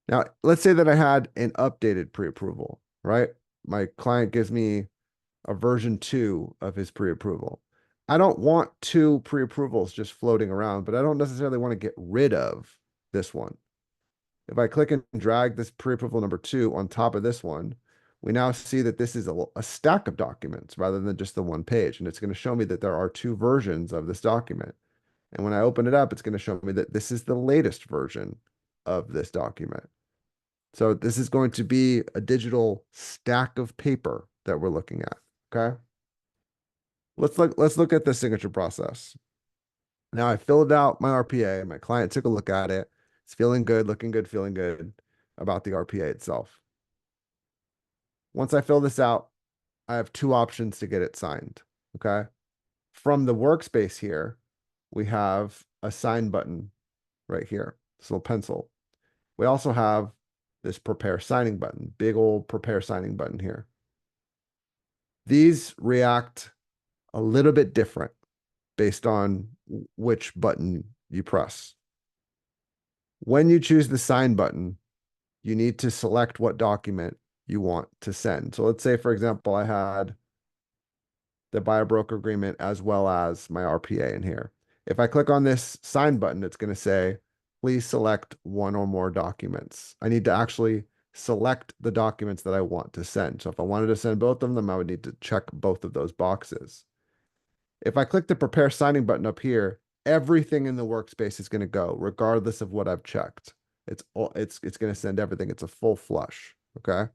Now, let's say that I had an updated pre-approval, right? My client gives me a version 2 of his pre-approval. I don't want two pre-approvals just floating around, but I don't necessarily want to get rid of this one. If I click and drag this pre-approval number 2 on top of this one, we now see that this is a stack of documents rather than just the one page. And it's going to show me that there are two versions of this document. And when I open it up, it's going to show me that this is the latest version of this document. So this is going to be a digital stack of paper that we're looking at. Okay. Let's look at the signature process. Now I filled out my RPA. My client took a look at it. It's feeling good, looking good, feeling good about the RPA itself. Once I fill this out, I have two options to get it signed. Okay. From the workspace here, we have a sign button right here, this little pencil. We also have this prepare signing button, big old prepare signing button here. These react a little bit different based on which button you press. When you choose the sign button, you need to select what document you want to send. So let's say, for example, I had the buyer broker agreement as well as my RPA in here. If I click on this sign button, it's going to say, please select one or more documents. I need to actually select the documents that I want to send. So if I wanted to send both of them, I would need to check both of those boxes. If I click the prepare signing button up here, everything in the workspace is going to go regardless of what I've checked. It's going to send everything. It's a full flush. Okay.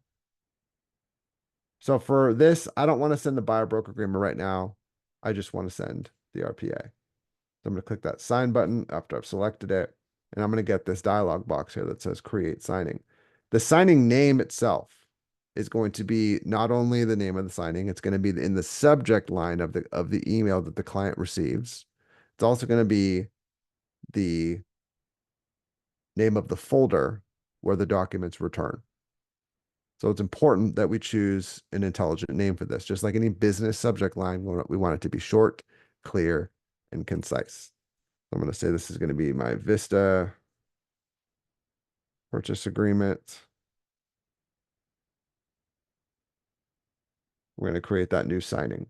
So for this, I don't want to send the buyer broker agreement right now. I just want to send the RPA. So I'm going to click that sign button after I've selected it. And I'm going to get this dialog box here that says create signing. The signing name itself is going to be not only the name of the signing, it's going to be in the subject line of the email that the client receives. It's also going to be the name of the folder where the documents return. So it's important that we choose an intelligent name for this. Just like any business subject line, we want it to be short, clear, and concise. I'm going to say this is going to be my Vista purchase agreement. We're going to create that new signing.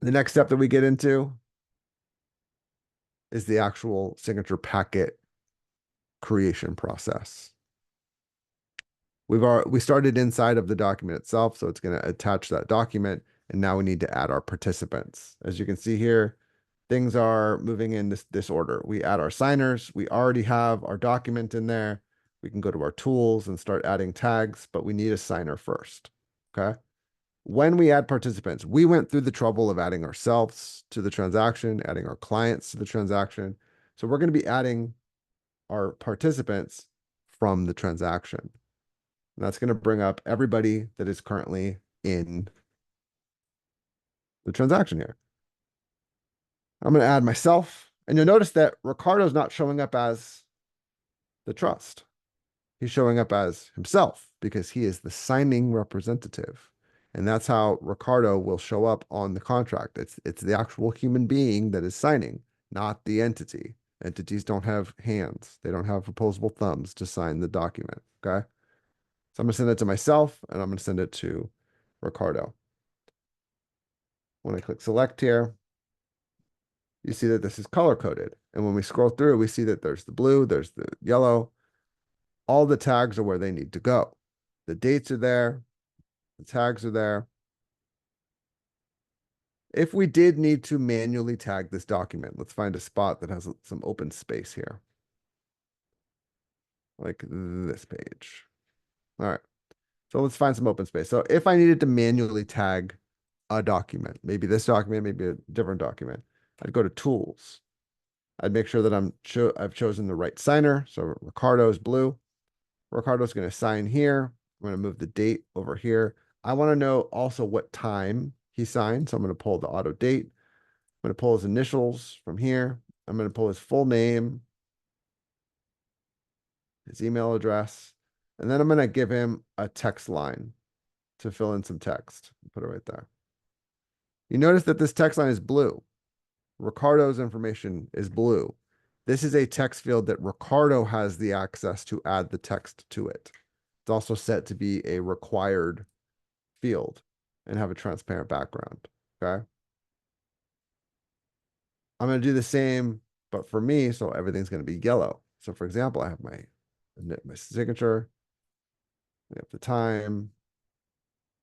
The next step that we get into is the actual signature packet creation process. We started inside of the document itself, so it's going to attach that document, and now we need to add our participants. As you can see here, things are moving in this order. We add our signers. We already have our document in there. We can go to our tools and start adding tags, but we need a signer first. Okay. When we add participants, we went through the trouble of adding ourselves to the transaction, adding our clients to the transaction. So we're going to be adding our participants from the transaction. And that's going to bring up everybody that is currently in the transaction here. I'm going to add myself, and you'll notice that Ricardo's not showing up as the trust. He's showing up as himself because he is the signing representative. And that's how Ricardo will show up on the contract. It's the actual human being that is signing, not the entity. Entities don't have hands. They don't have opposable thumbs to sign the document. Okay. So I'm going to send it to myself and I'm going to send it to Ricardo. When I click select here, you see that this is color coded. And when we scroll through, we see that there's the blue, there's the yellow. All the tags are where they need to go. The dates are there. The tags are there. If we did need to manually tag this document, let's find a spot that has some open space here. Like this page. All right. So let's find some open space. So if I needed to manually tag a document, maybe this document, maybe a different document, I'd go to Tools. I'd make sure that I've chosen the right signer. So Ricardo's blue. Ricardo's going to sign here. I'm going to move the date over here. I want to know also what time he signed. So I'm going to pull the auto date. I'm going to pull his initials from here. I'm going to pull his full name, his email address, and then I'm going to give him a text line to fill in some text. Put it right there. You notice that this text line is blue. Ricardo's information is blue. This is a text field that Ricardo has the access to add the text to it. It's also set to be a required field and have a transparent background. Okay. I'm going to do the same, but for me, so everything's going to be yellow. So for example, I have my signature. We have the time.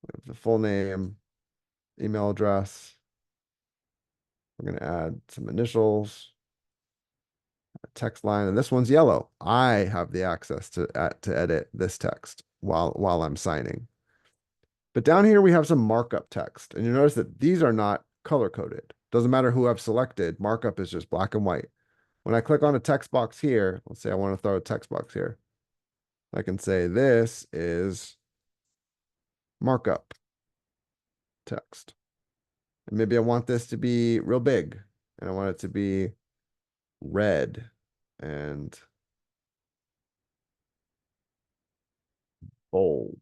We have the full name, email address. We're going to add some initials, a text line, and this one's yellow. I have the access to edit this text while I'm signing. But down here, we have some markup text. And you notice that these are not color-coded. Doesn't matter who I've selected. Markup is just black and white. When I click on a text box here, let's say I want to throw a text box here. I can say this is markup text. And maybe I want this to be real big. And I want it to be red and bold.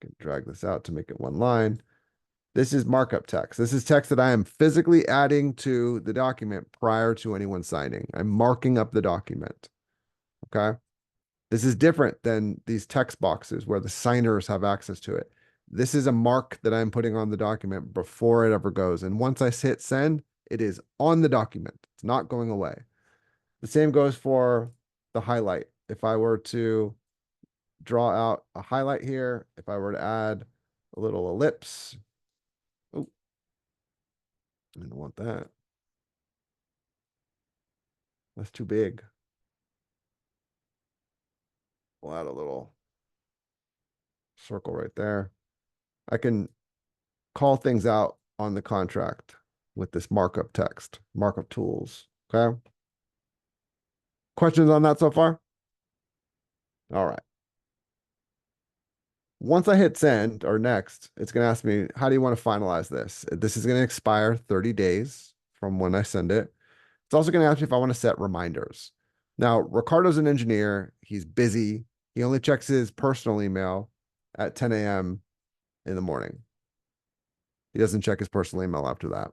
Can drag this out to make it one line. This is markup text. This is text that I am physically adding to the document prior to anyone signing. I'm marking up the document. Okay. This is different than these text boxes where the signers have access to it. This is a mark that I'm putting on the document before it ever goes. And once I hit send, it is on the document. It's not going away. The same goes for the highlight. If I were to draw out a highlight here, if I were to add a little ellipse, oh, I didn't want that. That's too big. We'll add a little circle right there. I can call things out on the contract with this markup text, markup tools. Okay. Questions on that so far? All right. Once I hit send or next, it's going to ask me, how do you want to finalize this? This is going to expire 30 days from when I send it. It's also going to ask me if I want to set reminders. Now, Ricardo's an engineer. He's busy. He only checks his personal email at 10 a.m. in the morning. He doesn't check his personal email after that.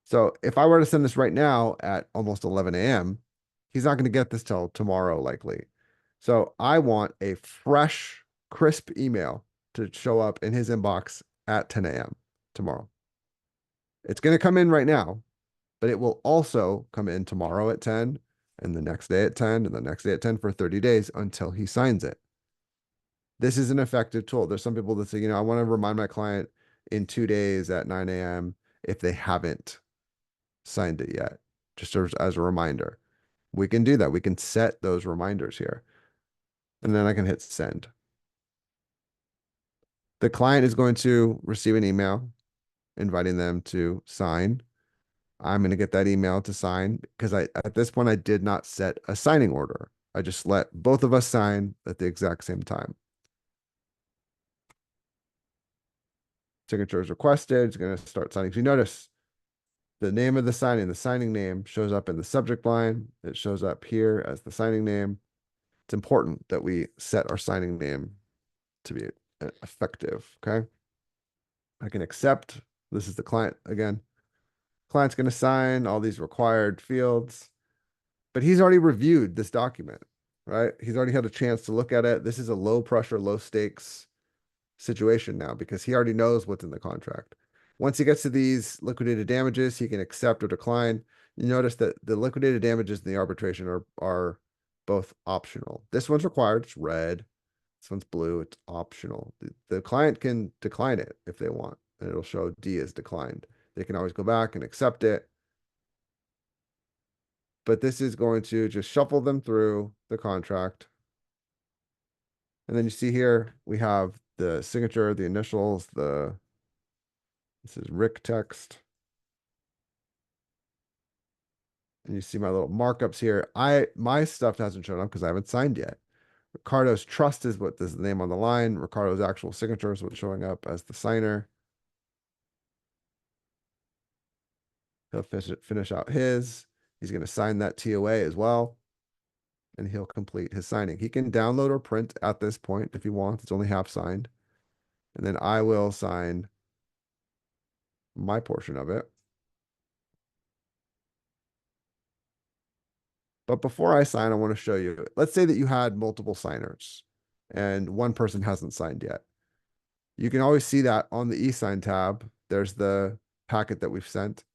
So if I were to send this right now at almost 11 a.m., he's not going to get this till tomorrow, likely. So I want a fresh, crisp email to show up in his inbox at 10 a.m. tomorrow. It's going to come in right now, but it will also come in tomorrow at 10 and the next day at 10 and the next day at 10 for 30 days until he signs it. This is an effective tool. There's some people that say, I want to remind my client in 2 days at 9 a.m. if they haven't signed it yet, just as a reminder. We can do that. We can set those reminders here. And then I can hit send. The client is going to receive an email inviting them to sign. I'm going to get that email to sign because at this point I did not set a signing order. I just let both of us sign at the exact same time. Signature is requested. It's going to start signing. So you notice the name of the signing name shows up in the subject line. It shows up here as the signing name. It's important that we set our signing name to be effective. Okay. I can accept. This is the client again. Client's going to sign all these required fields, but he's already reviewed this document, right? He's already had a chance to look at it. This is a low pressure, low stakes situation now because he already knows what's in the contract. Once he gets to these liquidated damages, he can accept or decline. You notice that the liquidated damages in the arbitration are both optional. This one's required, it's red. This one's blue, it's optional. The client can decline it if they want, and it'll show D as declined. They can always go back and accept it. But this is going to just shuffle them through the contract. And then you see here, we have the signature, the initials, this is Rick text. And you see my little markups here. My stuff hasn't shown up because I haven't signed yet. Ricardo's trust is what is the name on the line. Ricardo's actual signature is what's showing up as the signer. He'll finish out his. He's going to sign that TOA as well. And he'll complete his signing. He can download or print at this point if he wants. It's only half signed. And then I will sign my portion of it. But before I sign, I want to show you. Let's say that you had multiple signers and one person hasn't signed yet. You can always see that on the e-sign tab. There's the packet that we've sent.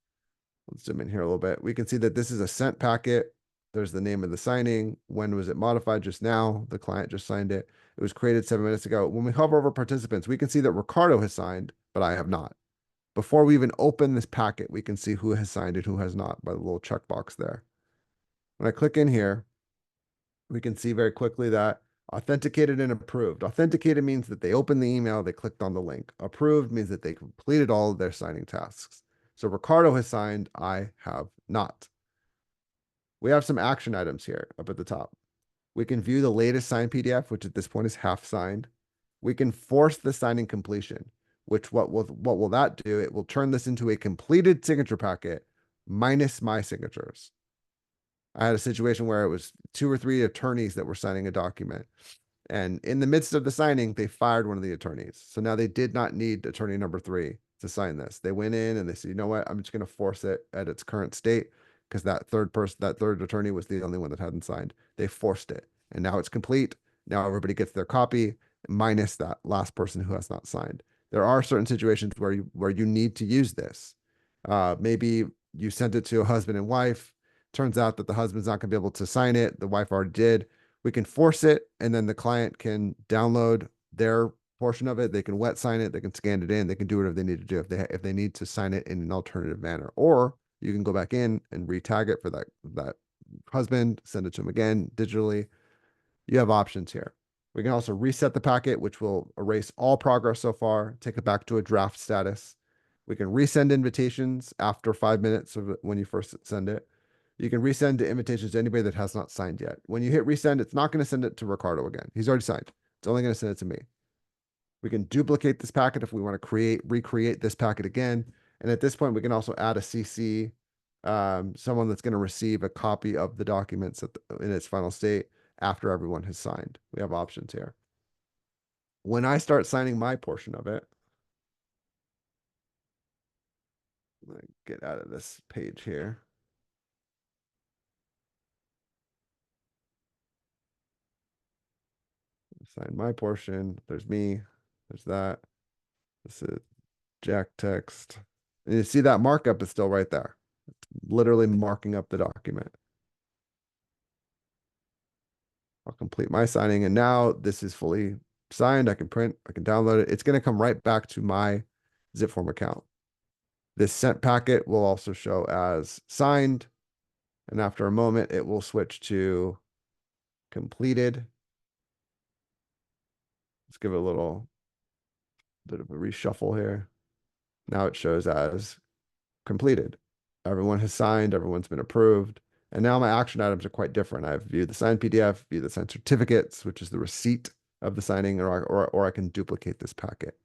Let's zoom in here a little bit. We can see that this is a sent packet. There's the name of the signing. When was it modified? Just now. The client just signed it. It was created 7 minutes ago. When we hover over participants, we can see that Ricardo has signed, but I have not. Before we even open this packet, we can see who has signed and who has not by the little checkbox there. When I click in here, we can see very quickly that authenticated and approved. Authenticated means that they opened the email, they clicked on the link. Approved means that they completed all of their signing tasks. So Ricardo has signed, I have not. We have some action items here up at the top. We can view the latest signed PDF, which at this point is half signed. We can force the signing completion, which what will that do? It will turn this into a completed signature packet minus my signatures. I had a situation where it was 2 or 3 attorneys that were signing a document. And in the midst of the signing, they fired one of the attorneys. So now they did not need attorney number 3 to sign this. They went in and they said, you know what? I'm just going to force it at its current state because that third attorney was the only one that hadn't signed. They forced it. And now it's complete. Now everybody gets their copy minus that last person who has not signed. There are certain situations where you need to use this. Maybe you sent it to a husband and wife. Turns out that the husband's not going to be able to sign it. The wife already did. We can force it, and then the client can download their portion of it. They can wet sign it. They can scan it in. They can do whatever they need to do if they need to sign it in an alternative manner. Or you can go back in and retag it for that husband, send it to him again digitally. You have options here. We can also reset the packet, which will erase all progress so far, take it back to a draft status. We can resend invitations after 5 minutes of when you first send it. You can resend the invitations to anybody that has not signed yet. When you hit resend, it's not going to send it to Ricardo again. He's already signed. It's only going to send it to me. We can duplicate this packet if we want to recreate this packet again. And at this point, we can also add a CC, someone that's going to receive a copy of the documents in its final state after everyone has signed. We have options here. When I start signing my portion of it, let me get out of this page here. Sign my portion. There's me. There's that. This is Jack text. And you see that markup is still right there. Literally marking up the document. I'll complete my signing. And now this is fully signed. I can print. I can download it. It's going to come right back to my zipForm account. This sent packet will also show as signed. And after a moment, it will switch to completed. Let's give it a little Bit of a reshuffle here. Now it shows as completed. Everyone has signed, everyone's been approved. And now my action items are quite different. I have view the signed PDF, view the signed certificates, which is the receipt of the signing, or I can duplicate this packet.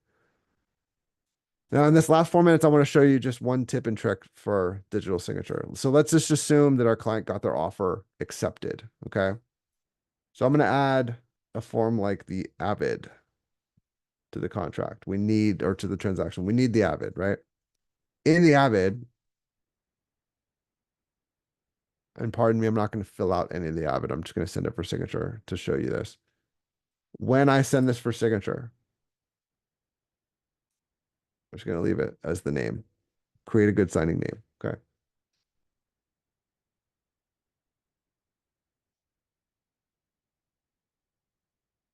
Now, in this last 4 minutes, I want to show you just one tip and trick for digital signature. So let's just assume that our client got their offer accepted. Okay. So I'm going to add a form like the AVID to the contract. We need, or to the transaction, we need the AVID, right? In the AVID, and pardon me, I'm not going to fill out any of the AVID. I'm just going to send it for signature to show you this. When I send this for signature, I'm just going to leave it as the name. Create a good signing name. Okay.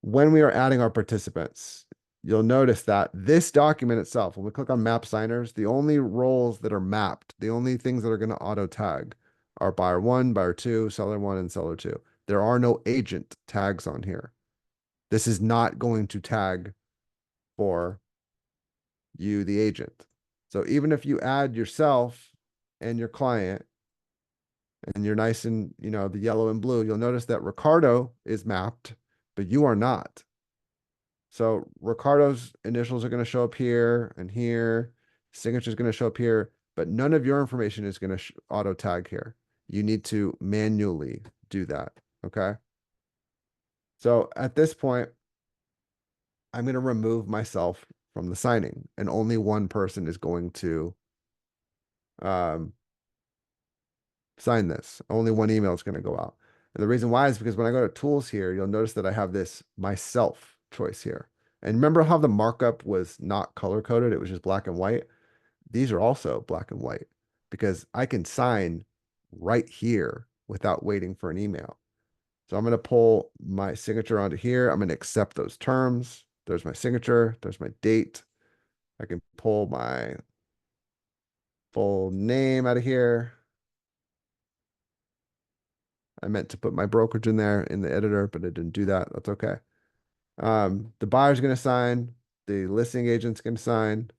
When we are adding our participants, you'll notice that this document itself, when we click on map signers, the only roles that are mapped, the only things that are going to auto tag are buyer one, buyer two, seller one, and seller two. There are no agent tags on here. This is not going to tag for you, the agent. So even if you add yourself and your client and you're nice and, the yellow and blue, you'll notice that Ricardo is mapped, but you are not. So Ricardo's initials are going to show up here and here. Signature is going to show up here, but none of your information is going to auto tag here. You need to manually do that. Okay. So at this point, I'm going to remove myself from the signing, and only one person is going to sign this. Only one email is going to go out. And the reason why is because when I go to tools here, you'll notice that I have this myself choice here. And remember how the markup was not color coded? It was just black and white. These are also black and white because I can sign right here without waiting for an email. So I'm going to pull my signature onto here. I'm going to accept those terms. There's my signature. There's my date. I can pull my full name out of here. I meant to put my brokerage in there in the editor, but I didn't do that. That's okay. The buyer's going to sign. The listing agent's going to sign.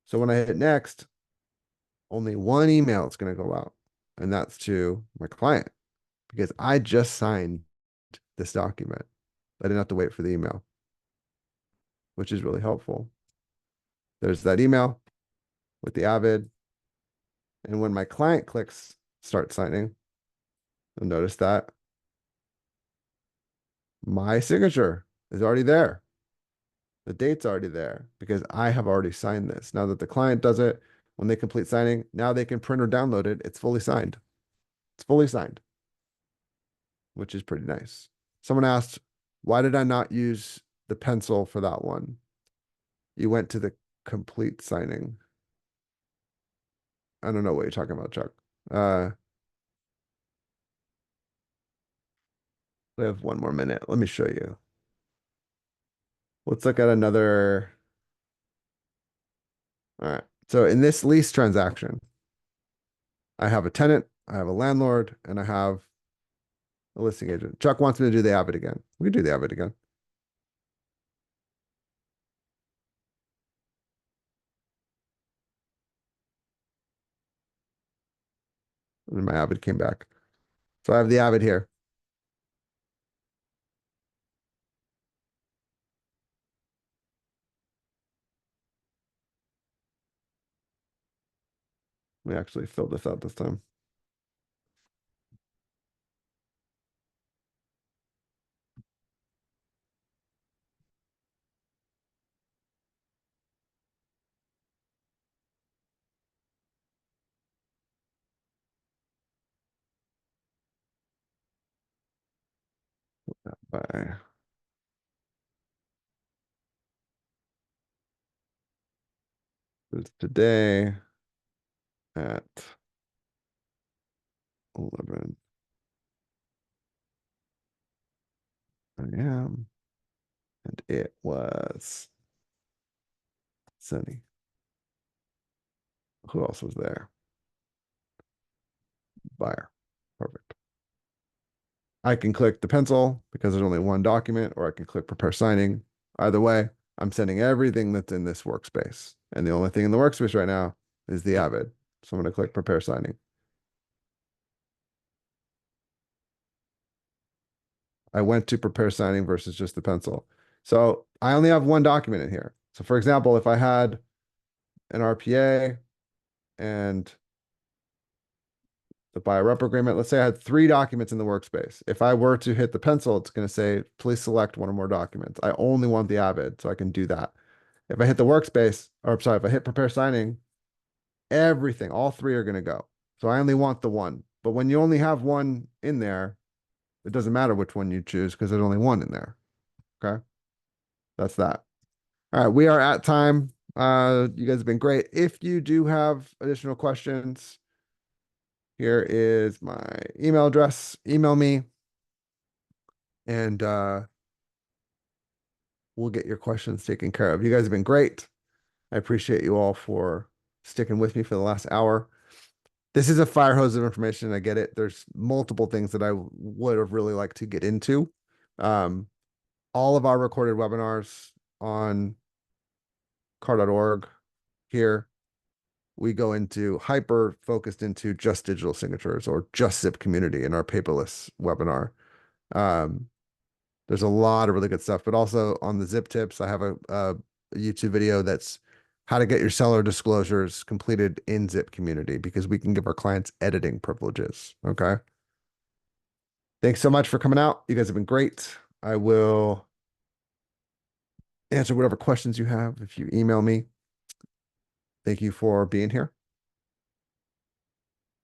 So when I hit next, only one email is going to go out, and that's to my client because I just signed this document. I didn't have to wait for the email, which is really helpful. There's that email with the AVID. And when my client clicks start signing, you'll notice that my signature is already there. The date's already there because I have already signed this. Now that the client does it, when they complete signing, now they can print or download it. It's fully signed. It's fully signed, which is pretty nice. Someone asked, why did I not use the pencil for that one? You went to the complete signing. I don't know what you're talking about, Chuck. We have 1 more minute. Let me show you. Let's look at another. All right. So in this lease transaction, I have a tenant, I have a landlord, and I have a listing agent. Chuck wants me to do the AVID again. We can do the AVID again. And my AVID came back. So I have the AVID here. We actually filled this out this time. By it's today at 11 a.m. and it was sunny. Who else was there? Buyer. Perfect. I can click the pencil because there's only one document, or I can click prepare signing. Either way, I'm sending everything that's in this workspace. And the only thing in the workspace right now is the Avid. So I'm going to click prepare signing. I went to prepare signing versus just the pencil. So I only have one document in here. So for example, if I had an RPA and the buy rep agreement, let's say I had 3 documents in the workspace. If I were to hit the pencil, it's going to say, please select one or more documents. I only want the Avid, so I can do that. If I hit the workspace, or sorry, if I hit prepare signing, everything, all 3 are going to go. So I only want the one. But when you only have one in there, it doesn't matter which one you choose because there's only one in there. Okay. That's that. All right. We are at time. You guys have been great. If you do have additional questions, here is my email address. Email me and we'll get your questions taken care of. You guys have been great. I appreciate you all for sticking with me for the last hour. This is a fire hose of information. I get it. There's multiple things that I would have really liked to get into. All of our recorded webinars on car.org here, we go into hyper focused into just digital signatures or just zip community in our paperless webinar. There's a lot of really good stuff, but also on the zip tips, I have a YouTube video that's how to get your seller disclosures completed in zip community because we can give our clients editing privileges. Okay. Thanks so much for coming out. You guys have been great. I will answer whatever questions you have if you email me. Thank you for being here.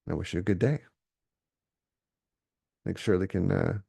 I wish you a good day. I think Shirley can